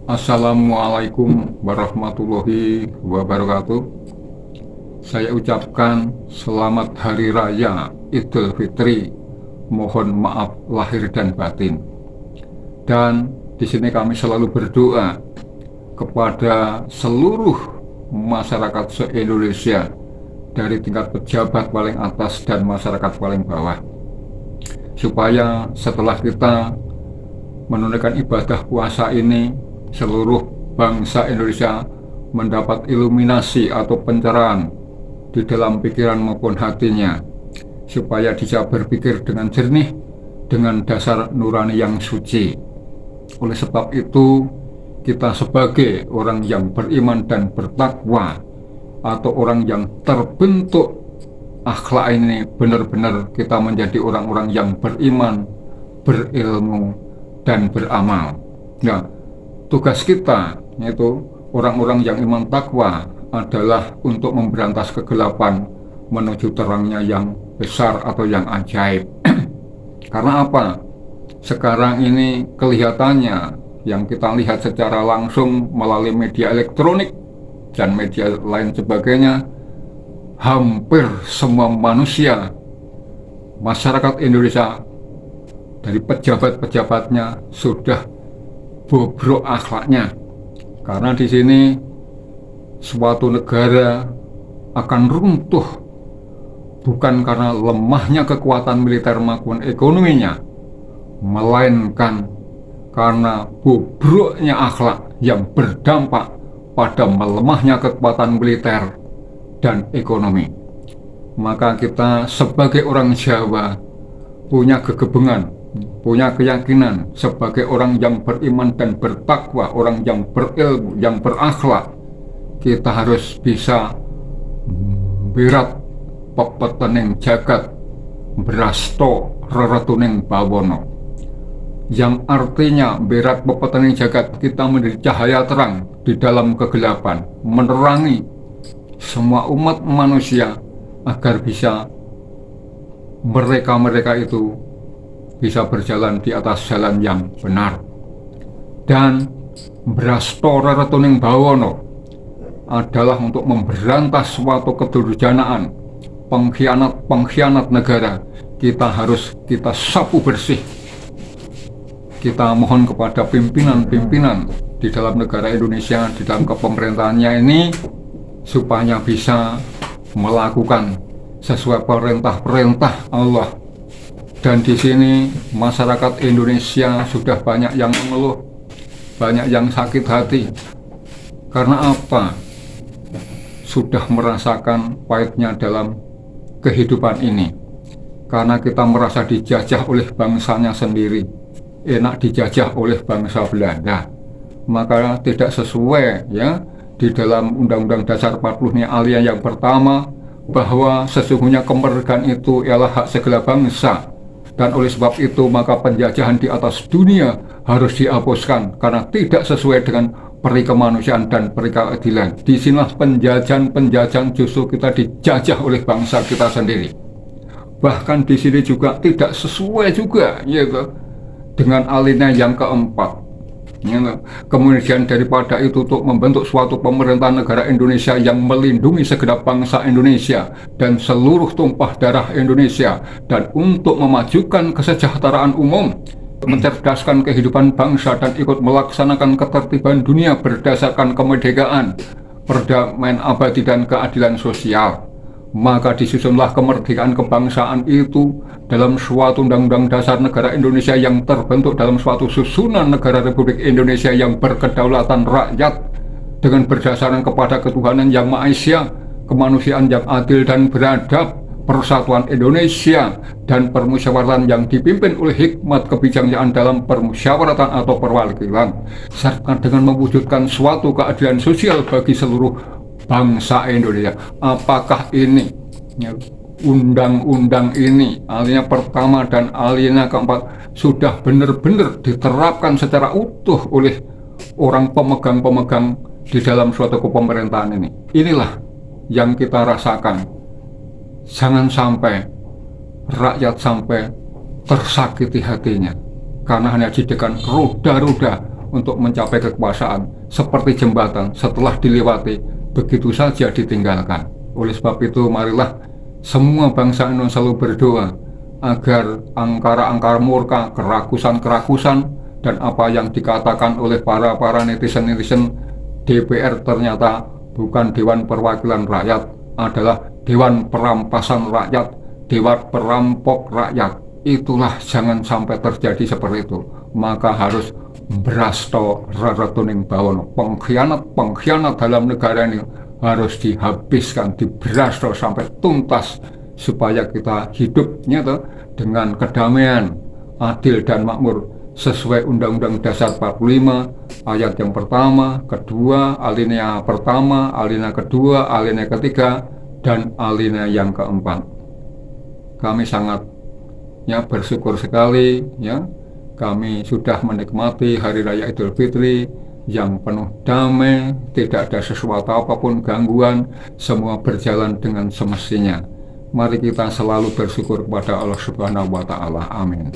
Assalamualaikum warahmatullahi wabarakatuh. Saya ucapkan selamat Hari Raya Idul Fitri. Mohon maaf lahir dan batin. Dan di sini kami selalu berdoa kepada seluruh masyarakat se-Indonesia, dari tingkat pejabat paling atas dan masyarakat paling bawah, supaya setelah kita menunaikan ibadah puasa ini, seluruh bangsa Indonesia mendapat iluminasi atau pencerahan di dalam pikiran maupun hatinya, supaya bisa berpikir dengan jernih, dengan dasar nurani yang suci. Oleh sebab itu, kita sebagai orang yang beriman dan bertakwa, atau orang yang terbentuk akhlak ini, benar-benar kita menjadi orang-orang yang beriman, berilmu, dan beramal. Nah, tugas kita, yaitu orang-orang yang iman takwa, adalah untuk memberantas kegelapan menuju terangnya yang besar atau yang ajaib. Karena apa? Sekarang ini kelihatannya, yang kita lihat secara langsung melalui media elektronik dan media lain sebagainya, hampir semua manusia, masyarakat Indonesia, dari pejabat-pejabatnya sudah bobrok akhlaknya. Karena di sini suatu negara akan runtuh bukan karena lemahnya kekuatan militer maupun ekonominya, melainkan karena bobroknya akhlak yang berdampak pada melemahnya kekuatan militer dan ekonomi. Maka kita sebagai orang Jawa punya kegebengan, punya keyakinan sebagai orang yang beriman dan bertakwa, orang yang berilmu, yang berakhlak, kita harus bisa birat pepetening jagat brasto reretuning bawono, yang artinya birat pepetening jagat, kita menjadi cahaya terang di dalam kegelapan, menerangi semua umat manusia agar bisa mereka itu bisa berjalan di atas jalan yang benar. Dan brasto reretuning bawono adalah untuk memberantas suatu kedurjanaan, pengkhianat negara. Kita harus kita sapu bersih. Kita mohon kepada pimpinan-pimpinan di dalam negara Indonesia, di dalam kepemerintahannya ini, supaya bisa melakukan sesuai perintah-perintah Allah. Dan di sini masyarakat Indonesia sudah banyak yang mengeluh, banyak yang sakit hati. Karena apa? Sudah merasakan pahitnya dalam kehidupan ini. Karena kita merasa dijajah oleh bangsanya sendiri, enak dijajah oleh bangsa Belanda. Maka tidak sesuai, ya, di dalam Undang-Undang Dasar 40 ini alia yang pertama, bahwa sesungguhnya kemerdekaan itu ialah hak segala bangsa. Dan oleh sebab itu maka penjajahan di atas dunia harus dihapuskan, karena tidak sesuai dengan peri kemanusiaan dan peri keadilan. Disinilah penjajahan justru kita dijajah oleh bangsa kita sendiri. Bahkan di sini juga tidak sesuai juga, yaitu dengan alinea yang keempat. Kemudian daripada itu, untuk membentuk suatu pemerintahan negara Indonesia yang melindungi segenap bangsa Indonesia dan seluruh tumpah darah Indonesia, dan untuk memajukan kesejahteraan umum, mencerdaskan kehidupan bangsa, dan ikut melaksanakan ketertiban dunia berdasarkan kemerdekaan, perdamaian abadi, dan keadilan sosial. Maka disusunlah kemerdekaan kebangsaan itu dalam suatu Undang-Undang Dasar Negara Indonesia yang terbentuk dalam suatu susunan negara Republik Indonesia yang berkedaulatan rakyat, dengan berdasarkan kepada ketuhanan yang Maha Esa, kemanusiaan yang adil dan beradab, persatuan Indonesia, dan permusyawaratan yang dipimpin oleh hikmat kebijaksanaan dalam permusyawaratan atau perwakilan, serta dengan mewujudkan suatu keadilan sosial bagi seluruh bangsa Indonesia. Apakah ini undang-undang ini, alinea pertama dan alinea keempat, sudah benar-benar diterapkan secara utuh oleh orang pemegang-pemegang di dalam suatu kepemerintahan ini? Inilah yang kita rasakan. Jangan sampai rakyat sampai tersakiti hatinya karena hanya didekan roda-roda untuk mencapai kekuasaan seperti jembatan setelah dilewati begitu saja ditinggalkan. Oleh sebab itu marilah semua bangsa Indonesia selalu berdoa agar angkara-angkara murka, kerakusan-kerakusan, dan apa yang dikatakan oleh para netizen-netizen DPR ternyata bukan Dewan Perwakilan Rakyat, adalah Dewan Perampasan Rakyat, Dewan Perampok Rakyat. Itulah jangan sampai terjadi seperti itu. Maka harus brasto reretuning bawono. Pengkhianat dalam negara ini harus dihabiskan, dibrasto sampai tuntas supaya kita hidupnya dengan kedamaian, adil dan makmur sesuai Undang-Undang Dasar 45 ayat yang pertama, kedua, alinea pertama, alinea kedua, alinea ketiga, dan alinea yang keempat. Kami sangat bersyukur sekali kami sudah menikmati Hari Raya Idul Fitri yang penuh damai, tidak ada sesuatu apapun gangguan, semua berjalan dengan semestinya. Mari kita selalu bersyukur kepada Allah Subhanahu wa Ta'ala. Amin.